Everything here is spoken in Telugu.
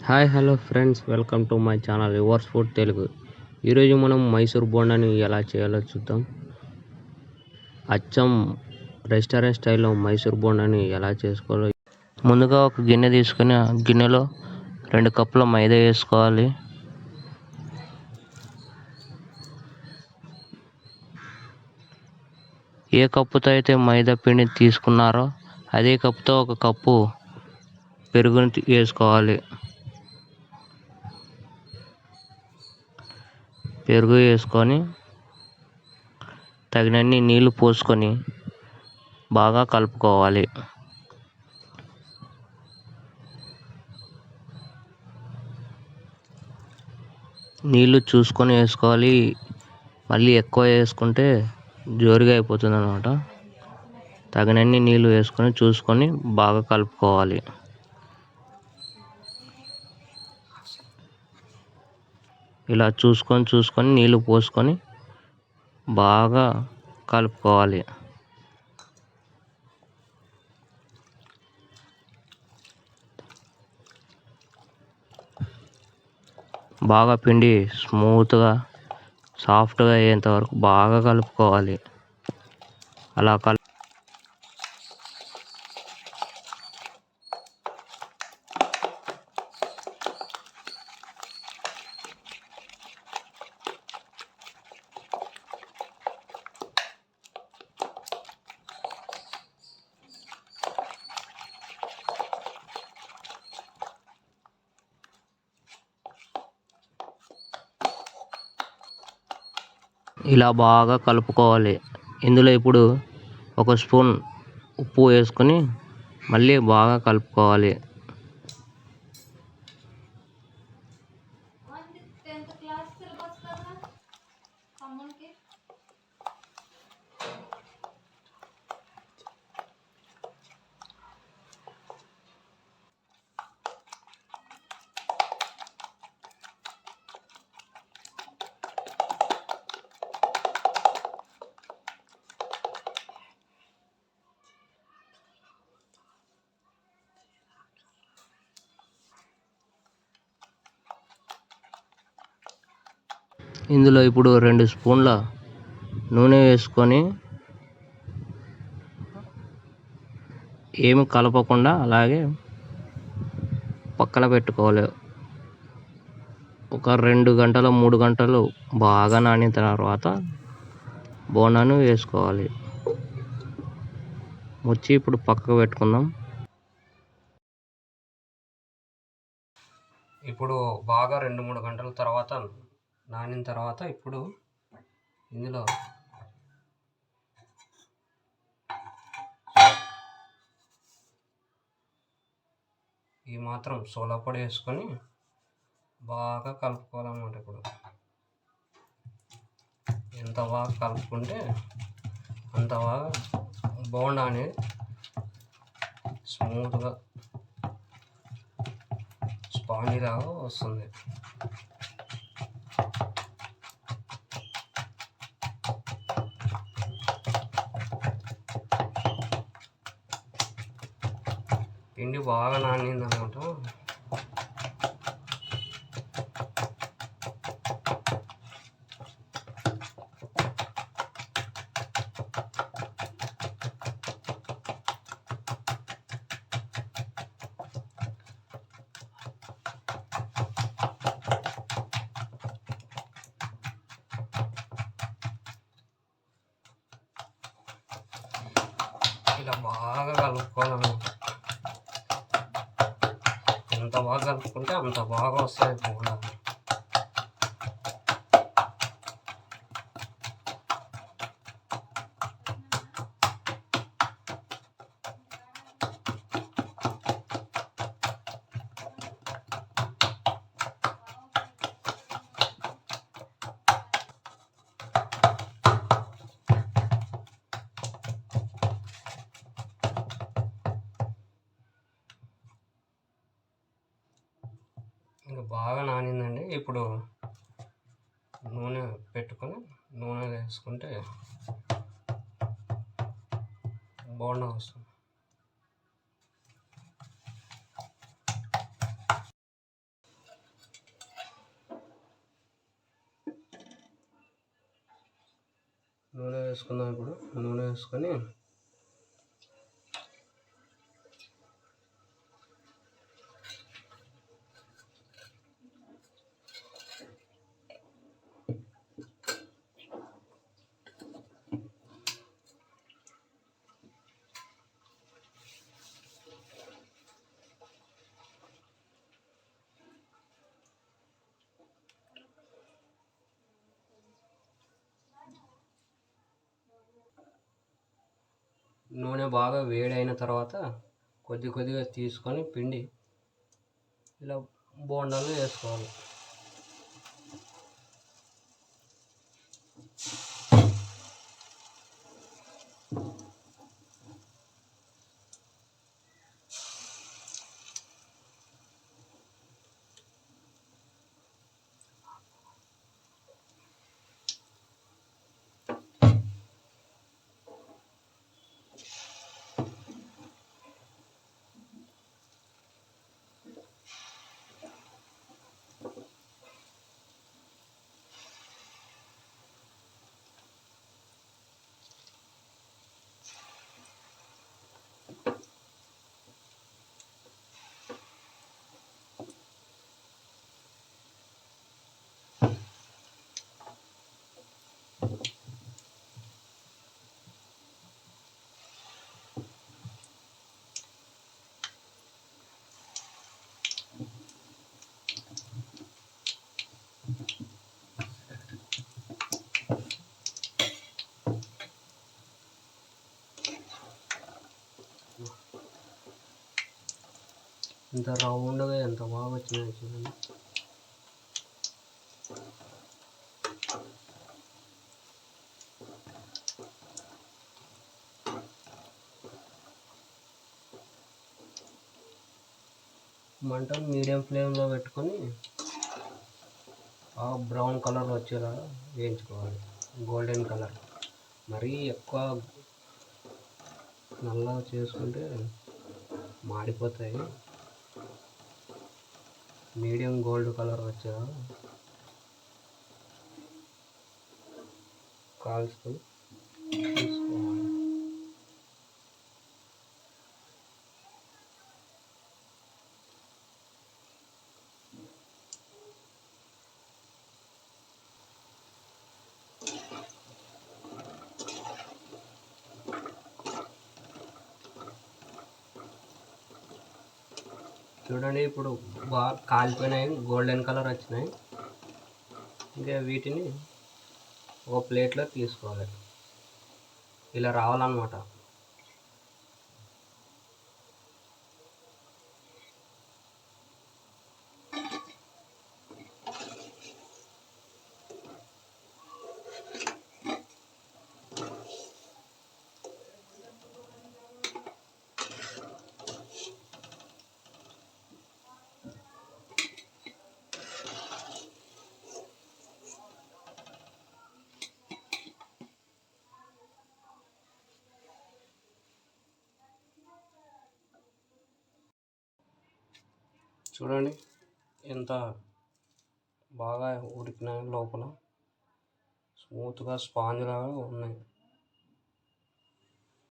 Hi hello friends, welcome to my channel yours food Telugu. ఈరోజు మనం మైసూర్ బోండాని ఎలా చేయాలో చూద్దాం. అచ్చం రెస్టారెంట్ స్టైల్లో మైసూర్ బోండాని ఎలా చేసుకోవాలో. ముందుగా ఒక గిన్నె తీసుకొని ఆ గిన్నెలో 2 కప్పుల మైదా వేసుకోవాలి. ఏ కప్పుతో అయితే మైదా పిండి తీసుకున్నారో అదే కప్పుతో 1 కప్పు పెరుగుని వేసుకోవాలి. పెరుగు వేసుకొని తగినన్ని నీళ్లు పోసుకొని బాగా కలుపుకోవాలి. నీళ్లు చూసుకొని వేసుకోవాలి. మళ్ళీ ఎక్కువ వేసుకుంటే జోరుగా అయిపోతుంది అన్నమాట. తగినన్ని నీళ్లు వేసుకొని చూసుకొని బాగా కలుపుకోవాలి. ఇలా చూసుకొని నీళ్లు పోసుకొని బాగా కలుపుకోవాలి. బాగా పిండి స్మూత్గా సాఫ్ట్గా అయ్యేంత వరకు బాగా కలుపుకోవాలి. అలా ఇలా బాగా కలుపుకోవాలి. ఇందులో ఇప్పుడు 1 స్పూన్ ఉప్పు వేసుకొని మళ్ళీ బాగా కలుపుకోవాలి. ఇందులో ఇప్పుడు 2 స్పూన్ల నూనె వేసుకొని ఏమి కలపకుండా అలాగే పక్కన పెట్టుకోవాలి. ఒక 2 గంటలు 3 గంటలు బాగా నానిన తర్వాత బోండాను వేసుకోవాలి. ముచ్చి ఇప్పుడు పక్కకు పెట్టుకుందాం. ఇప్పుడు బాగా 2-3 గంటల తర్వాత నానిన తర్వాత ఇప్పుడు ఇందులో ఈ మాత్రం సోడా పొడి వేసుకొని బాగా కలుపుకోవాలన్నమాట. ఇప్పుడు ఎంత బాగా కలుపుకుంటే అంత బాగా బోండా అనేది స్మూత్గా స్పాంజీ లాగా వస్తుంది. పిండి బాగా నానింది అన్నమాట. ఇలా బాగా కలుపుకోవాలన్నమాట. ఎంత బాగా కలుపుకుంటే అంత బాగా వస్తాయి బోండా. ఇంకా బాగా నానిందండి. ఇప్పుడు నూనె పెట్టుకొని నూనె వేసుకుంటే బోండా వస్తుంది. వేసుకుందాం. ఇప్పుడు నూనె వేసుకొని నూనె బాగా వేడైన తర్వాత కొద్దిగా తీసుకొని పిండి ఇలా బోండాలు వేసుకోవాలి. ఇంత రౌండ్గా ఎంత బాగా వచ్చినాయి చూడండి. మంటను మీడియం ఫ్లేమ్లో పెట్టుకొని బ్రౌన్ కలర్ వచ్చేలాగా వేయించుకోవాలి. Golden colour. మరీ ఎక్కువ నల్లగా చేసుకుంటే మాడిపోతాయి. మీడియం గోల్డ్ కలర్ వచ్చేలా కాల్చుకొని తీసుకోవాలి. చూడండి, ఇప్పుడు బాగా కాలిపోయినాయి, గోల్డెన్ కలర్ వచ్చినాయి. ఇంకా వీటిని ఒక ప్లేట్లో తీసుకోవాలి. ఇలా రావాలన్నమాట. చూడండి ఎంత బాగా ఉడికినాయి, లోపల స్మూత్గా స్పాంజ్ లాగా ఉన్నాయి.